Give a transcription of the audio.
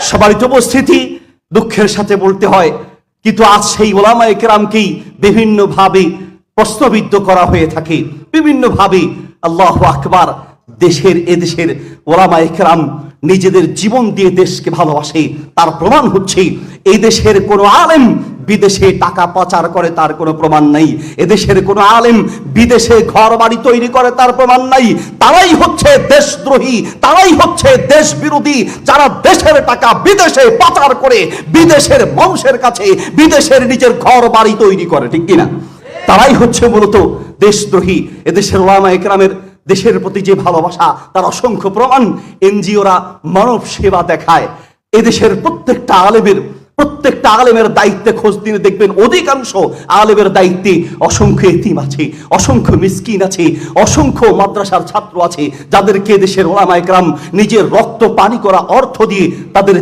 সম্মানিত উপস্থিতি, দুঃখের সাথে বলতে হয় কিন্তু আজ সেই ওলামায়ে কেরামকেই বিভিন্নভাবে প্রশ্নবিদ্ধ করা হয়ে থাকে, বিভিন্নভাবে। আল্লাহু আকবার। এদেশের ওলামায়ে কেরাম নিজেদের জীবন দিয়ে দেশকে ভালোবাসে, তার প্রমাণ হচ্ছে এই দেশের কোনো আলেম বিদেশে টাকা পাচার করে তার কোনো প্রমাণ নাই, এদেশের কোনো আলেম বিদেশে ঘর বাড়ি তৈরি করে তার প্রমাণ নাই। তারাই হচ্ছে দেশদ্রোহী, তারাই হচ্ছে দেশ বিরোধী, যারা দেশের টাকা বিদেশে পাচার করে বিদেশের মানুষের কাছে বিদেশের নিজের ঘর বাড়ি তৈরি করে, ঠিক কিনা? তারাই হচ্ছে মূলত দেশদ্রোহী। এদেশের ওলামায়ে কেরামের দেশের প্রতি যে ভালোবাসা, তার অসংখ্য প্রমাণ। এনজিওরা মানব সেবা দেখায়। এদেশের প্রত্যেকটা আলেমের দায়িত্বে খোঁজ দিনে দেখবেন অধিকাংশ আলেমের দায়িত্বে অসংখ্য এতিম আছে, অসংখ্য মিসকিন আছে, অসংখ্য মাদ্রাসার ছাত্র আছে, যাদেরকে দেশের ওলামায়ে কেরাম নিজের রক্ত পানি করা অর্থ দিয়ে তাদের